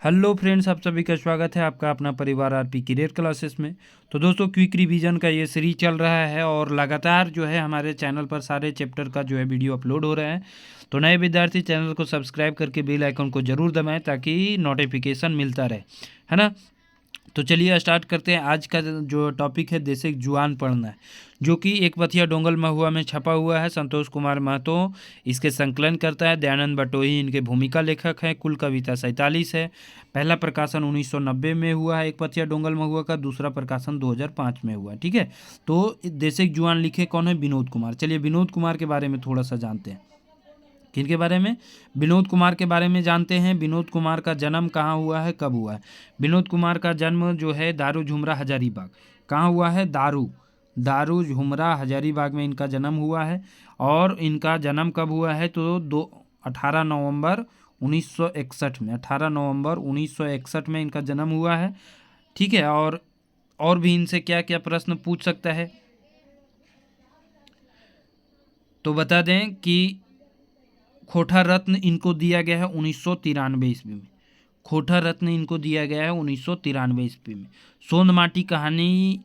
Hello friends, आप सभी का स्वागत है आपका अपना परिवार आरपी करियर क्लासेस में। तो दोस्तों, क्विक रिवीजन का ये सीरीज चल रहा है और लगातार जो है हमारे चैनल पर सारे चैप्टर का जो है वीडियो अपलोड हो रहा है। तो नए विद्यार्थी चैनल को सब्सक्राइब करके बेल आइकन को ज़रूर दबाएं ताकि नोटिफिकेशन मिलता रहे, है ना। तो चलिए स्टार्ट करते हैं। आज का जो टॉपिक है देसिक जुआन पढ़ना है, जो कि एक पथिया डोंगल महुआ में छपा हुआ है। संतोष कुमार महतो इसके संकलन करता है। दयानंद बटोही इनके भूमिका लेखक हैं। कुल कविता 47 है। पहला प्रकाशन 1990 में हुआ है एक पथिया डोंगल महुआ का। दूसरा प्रकाशन 2005 में हुआ है। ठीक है। तो देसिक जुआन लिखे कौन है? विनोद कुमार। चलिए विनोद कुमार के बारे में थोड़ा सा जानते हैं। किनके बारे में? विनोद कुमार के बारे में जानते हैं। विनोद कुमार का जन्म कहाँ हुआ है, कब हुआ है? विनोद कुमार का जन्म जो है दारू झुमरा हजारीबाग। कहाँ हुआ है? दारू झुमरा हजारीबाग में इनका जन्म हुआ है। और इनका जन्म कब हुआ है? तो 18 नवंबर 1961 में 18 नवंबर 1961 में इनका जन्म हुआ है। ठीक है। और भी इनसे क्या क्या प्रश्न पूछ सकता है तो बता दें कि खोटा रत्न इनको दिया गया है 1993 ईस्वी में। खोटा रत्न इनको दिया गया है 1993 ईस्वी में। सोंद माटी कहानी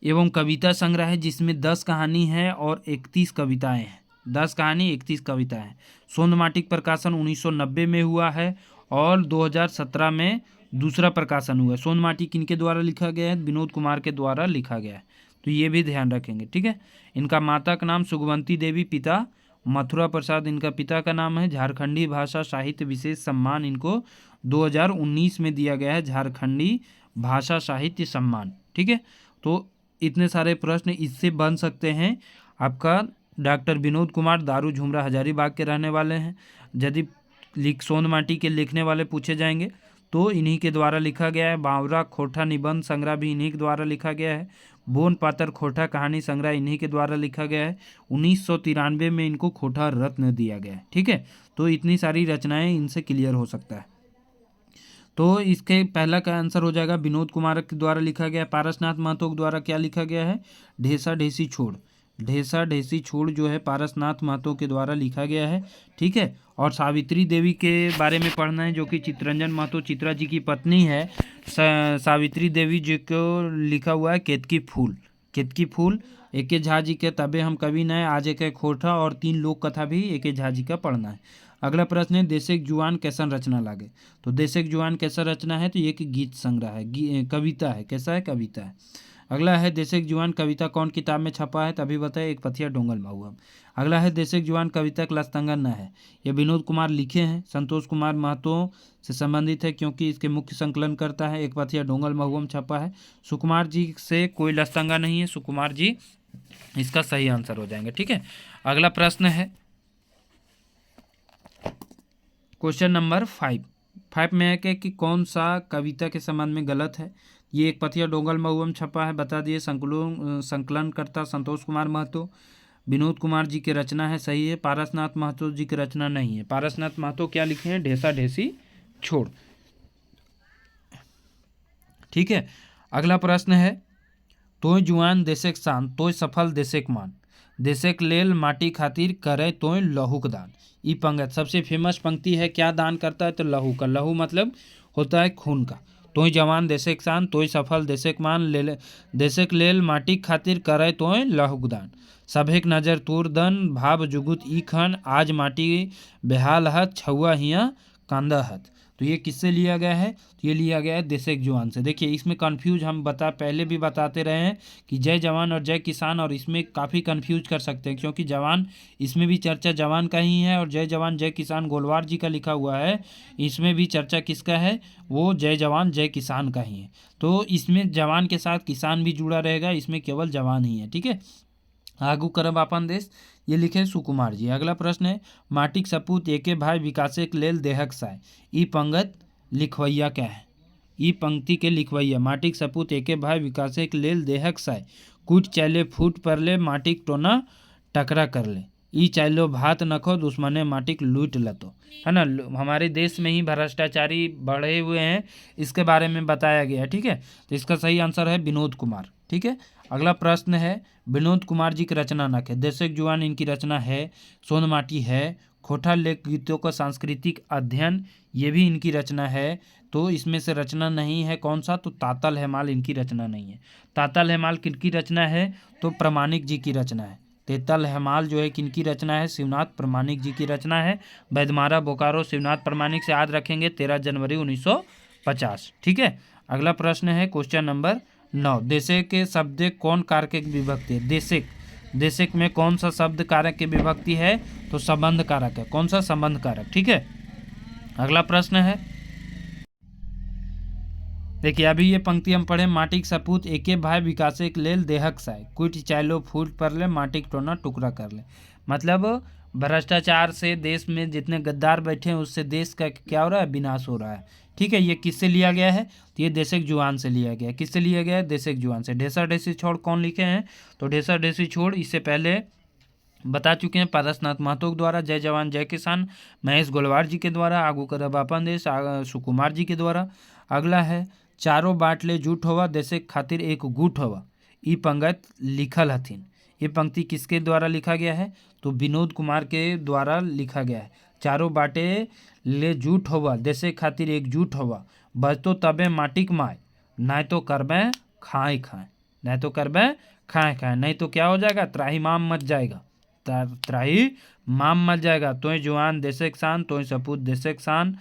एवं कविता संग्रह है, जिसमें 10 कहानी है और 31 कविताएं हैं। 10 कहानी 31 कविताएं हैं। सोंद माटी प्रकाशन 1990 में हुआ है और 2017 में दूसरा प्रकाशन हुआ है। सोंद माटी किनके द्वारा लिखा गया है? विनोद कुमार के द्वारा लिखा गया है। तो ये भी ध्यान रखेंगे। ठीक है। इनका माता का नाम सुगवंती देवी, पिता मथुरा प्रसाद इनका पिता का नाम है। झारखंडी भाषा साहित्य विशेष सम्मान इनको 2019 में दिया गया है। झारखंडी भाषा साहित्य सम्मान। ठीक है। तो इतने सारे प्रश्न इससे बन सकते हैं। आपका डॉक्टर विनोद कुमार दारू झुमरा हजारीबाग के रहने वाले हैं। यदि सोंद माटी के लिखने वाले पूछे जाएंगे तो इन्हीं के द्वारा लिखा गया है। बावरा खोटा निबंध संग्रह भी इन्हीं के द्वारा लिखा गया है। बोन पातर खोटा कहानी संग्रह इन्हीं के द्वारा लिखा गया है। 1993 में इनको खोटा रत्न दिया गया है। ठीक है। तो इतनी सारी रचनाएं इनसे क्लियर हो सकता है। तो इसके पहला का आंसर हो जाएगा विनोद कुमार के द्वारा लिखा गया। पारसनाथ महतो के द्वारा क्या लिखा गया है? ढेसा ढेसी छोड़। ढेसा ढेसी छोड़ जो है पारसनाथ महतो के द्वारा लिखा गया है। ठीक है। और सावित्री देवी के बारे में पढ़ना है, जो कि चित्रंजन महतो चित्रा जी की पत्नी है। सावित्री देवी जी को लिखा हुआ है केतकी फूल। केतकी फूल एके झा जी के तबे हम कवि नए आज एक खोटा और 3 लोक कथा भी एके झा जी का पढ़ना है। अगला प्रश्न है देसिक जुआन कैसन रचना लागे। तो देसिक जुआन कैसा रचना है? तो ये कि गीत संग्रह है, कविता है। कैसा है? कविता है। अगला है देसिक जुआन कविता कौन किताब में छपा है? तभी बताए एक पथिया डोंगल महुआ। अगला है देसिक जुआन कविता क्लस्तंगन न है। ये विनोद कुमार लिखे हैं। संतोष कुमार महतो से संबंधित है क्योंकि इसके मुख्य संकलन करता है। एक पथिया डोंगल महुआ में छपा है। सुकुमार जी से कोई लस्तंगा नहीं है। सुकुमार जी इसका सही आंसर हो जाएंगे। ठीक है। अगला प्रश्न है क्वेश्चन नंबर 5 में है कि कौन सा कविता के संबंध में गलत है। ये एक पथिया डोंगल महुआ में छपा है, बता दिए। संकलनकर्ता संतोष कुमार महतो। विनोद कुमार जी की रचना है, सही है। पारसनाथ महतो जी की रचना नहीं है। पारसनाथ महतो क्या लिखे हैं? ढेसा ढेसी छोड़। ठीक है। अगला प्रश्न है तोय जुआन देशेक शान तोय सफल देशेक मान देशेक लेल माटी खातिर करे तोय लहूक दान। ई पंक्ति सबसे फेमस पंक्ति है। क्या दान करता है? तो लहू का। लहू मतलब होता है खून का। तोय जवान देशेक शान तोय सफल देशेक मान ले देशेक लेल माटी खातिर करे तोय लहूक दान। सभेक नजर तोर दन भाव जुगुत ई खन आज माटी बेहाल हत छुआ हिया कांदा हत। तो ये किससे लिया गया है? तो ये लिया गया है देशेक जुआन से। देखिए इसमें कंफ्यूज हम पहले भी बताते रहे हैं कि जय जवान और जय किसान, और इसमें काफ़ी कंफ्यूज कर सकते हैं क्योंकि जवान इसमें भी चर्चा जवान का ही है और जय जवान जय किसान गोलवार जी का लिखा हुआ है। इसमें भी चर्चा किसका है? वो जय जवान जय किसान का ही है। तो इसमें जवान के साथ किसान भी जुड़ा रहेगा, इसमें केवल जवान ही है। ठीक है। आगू करब अपन देश, ये लिखे सुकुमार जी। अगला प्रश्न है माटिक सपूत एके भाई विकासेक लेल देहक साय। ई पंक्ति लिखवैया क्या है? ई पंक्ति के लिखवैया माटिक सपूत एके भाई विकासेक लेल देहक साय कूट चैले फूट परले माटिक टोना टकरा कर ले। ई चाइलो भात नखो दुश्मने माटिक लूट लतो, है ना। हमारे देश में ही भ्रष्टाचारी बढ़े हुए हैं, इसके बारे में बताया गया है। ठीक है। तो इसका सही आंसर है विनोद कुमार। ठीक है। अगला प्रश्न है विनोद कुमार जी की रचना नख है। देशेक जुआन इनकी रचना है। सोंद माटी है। खोटा लोकगीतों का सांस्कृतिक अध्ययन, ये भी इनकी रचना है। तो इसमें से रचना नहीं है कौन सा, तो तातल हैमाल इनकी रचना नहीं है। तातल हैमाल किनकी रचना है, तो प्रामाणिक जी की रचना है। तेतल हैमाल जो है किनकी रचना है, शिवनाथ प्रामाणिक जी की रचना है। बैदमारा बोकारो शिवनाथ प्रामाणिक से याद रखेंगे 13 जनवरी 1950। ठीक है। अगला प्रश्न है क्वेश्चन नंबर 9। देशक के शब्द कौन कारक की विभक्ति है। देशक में कौन सा शब्द कारक की विभक्ति है, तो संबंध कारक है। कौन सा, संबंध कारक। ठीक है। अगला प्रश्न है, देखिए अभी ये पंक्ति हम पढ़े, माटिक सपूत एके भाई विकासेक लेल देहक साय कुछ चाइलो फूट पर ले माटिक टोना टुकड़ा कर ले। मतलब भ्रष्टाचार से देश में जितने गद्दार बैठे हैं उससे देश का क्या हो रहा है, विनाश हो रहा है। ठीक है। ये किससे लिया गया है, तो ये देशक जुआन से लिया गया है। किससे लिया गया है, देशक जुआन से। ढेसा ढेसी छोड़ कौन लिखे हैं, तो ढेसा ढेसी छोड़ इससे पहले बता चुके हैं, पारसनाथ महतो के द्वारा, जय जवान जय किसान महेश गोलवार जी के द्वारा, आगू कर बापन देश सुकुमार जी के द्वारा। अगला है, चारों बाटले जूट होवा देशे खातिर एक गुट होवा, ई पंगत लिखल हथिन। ये पंक्ति किसके द्वारा लिखा गया है, तो विनोद कुमार के द्वारा लिखा गया है। चारों बाटे ले जूट होवा देशे खातिर एक जूट होवा, बचतो तबे माटिक माय नहीं तो करबे खाए खाए, नहीं तो करबे खाए खाए, नहीं तो क्या हो जाएगा, त्राही माम मच जाएगा, त्राही माम मच जाएगा। तोय जुआन देशक शान, तोय सपूत देशक शान,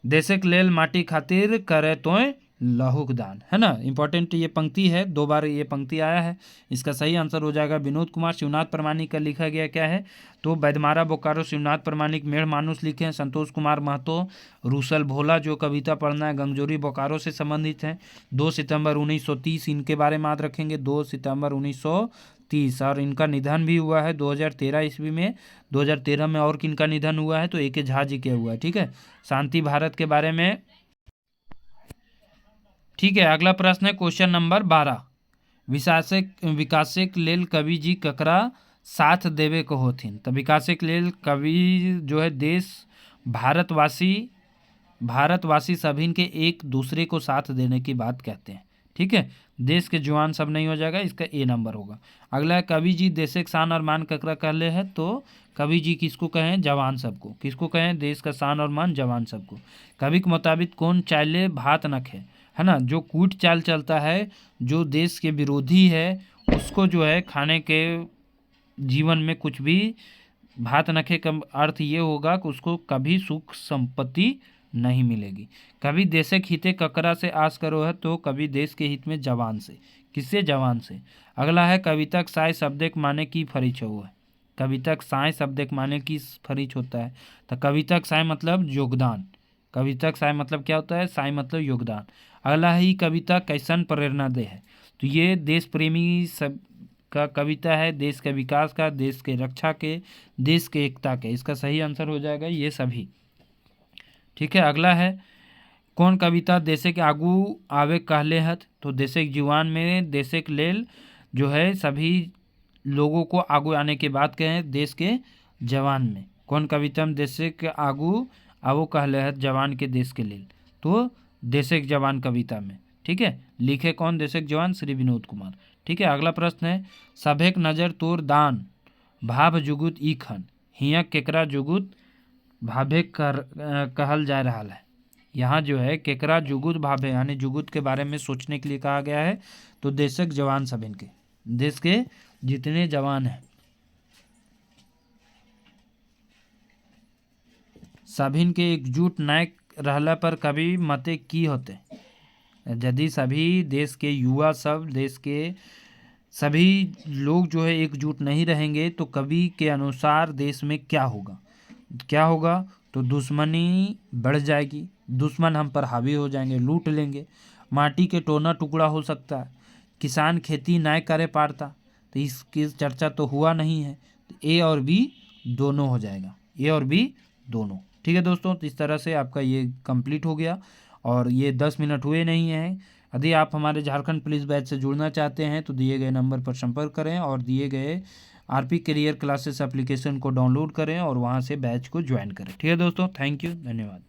देशक लेल माटी खातिर करे तोय लहुक दान, है ना। इंपॉर्टेंट ये पंक्ति है, 2 बार ये पंक्ति आया है। इसका सही आंसर हो जाएगा विनोद कुमार। शिवनाथ प्रामाणिक का लिखा गया क्या है, तो बैदमारा बोकारो शिवनाथ प्रामाणिक, मेढ़ मानुस लिखे हैं संतोष कुमार महतो। रूसल भोला जो कविता पढ़ना है गंगजोरी बोकारो से संबंधित है। 2 सितंबर 1930 इनके बारे में याद रखेंगे, 2 सितंबर 1930। और इनका निधन भी हुआ है 2013 ईस्वी में। 2013 में और किनका निधन हुआ है, तो ए.के. झा जी के हुआ है। ठीक है। शांति भारत के बारे में। ठीक है। अगला प्रश्न है क्वेश्चन नंबर 12। विकासक लेल कवि जी ककरा साथ देवे को होथिन। तो विकासक लेल कवि जो है देश भारतवासी सभी के एक दूसरे को साथ देने की बात कहते हैं। ठीक है। देश के जवान सब नहीं हो जाएगा, इसका ए नंबर होगा। अगला है, कवि जी देशक शान और मान ककरा कहले है, तो कवि जी किसको कहें, जवान सबको। किसको कहें, देश का शान और मान जवान सबको। कवि के मुताबिक कौन चाले भात नखे, है ना, जो कूट चाल चलता है, जो देश के विरोधी है उसको जो है खाने के जीवन में कुछ भी भात नखे का अर्थ ये होगा कि उसको कभी सुख संपत्ति नहीं मिलेगी। कभी देशक हिते ककरा से आस करो है, तो कभी देश के हित में जवान से। किससे, जवान से। अगला है, कवितक साय शब्दक माने की फरिच हो है। कवितक साय शब्दक माने की फरिच होता है, तो कवितक साय मतलब योगदान। कवितक साय मतलब क्या होता है, साय मतलब योगदान। अगला ही, कविता कैसन प्रेरणा दे है, तो ये देश प्रेमी सब का कविता है, देश के विकास का, देश के रक्षा के, देश के एकता के। इसका सही आंसर हो जाएगा ये सभी। ठीक है। अगला है, कौन कविता देशक आगू आवे कहले हत, तो देशक जीवन में देशक लेल जो है सभी लोगों को आगू आने की बात कहें, देश के जवान में। कौन कविता में देशक आगू आवो कहले हत जवान के देश के लेल, तो देशक जवान कविता में। ठीक है। लिखे कौन, देशक जवान, श्री विनोद कुमार। ठीक है। अगला प्रश्न है, सभेक नजर तोर दान भाव जुगुत ई खन, हिया केकरा जुगुत भाभे कहल जा रहा है। यहाँ जो है केकरा जुगुत भाभे यानी जुगुत के बारे में सोचने के लिए कहा गया है, तो देशक जवान सब इनके, देश के जितने जवान हैं सभिन के एकजुट नाय रहला पर कभी मते की होते। यदि सभी देश के युवा सब, देश के सभी लोग जो है एकजुट नहीं रहेंगे, तो कवि के अनुसार देश में क्या होगा, क्या होगा, तो दुश्मनी बढ़ जाएगी, दुश्मन हम पर हावी हो जाएंगे, लूट लेंगे, माटी के टोना टुकड़ा हो सकता है, किसान खेती ना करे पारता, तो इसकी चर्चा तो हुआ नहीं है, तो ए और बी दोनों हो जाएगा, ए और बी दोनों। ठीक है दोस्तों, तो इस तरह से आपका ये कंप्लीट हो गया और ये 10 मिनट हुए नहीं हैं। यदि आप हमारे झारखंड पुलिस बैच से जुड़ना चाहते हैं तो दिए गए नंबर पर संपर्क करें और दिए गए आरपी करियर क्लासेस एप्लीकेशन को डाउनलोड करें और वहां से बैच को ज्वाइन करें। ठीक है दोस्तों, थैंक यू, धन्यवाद।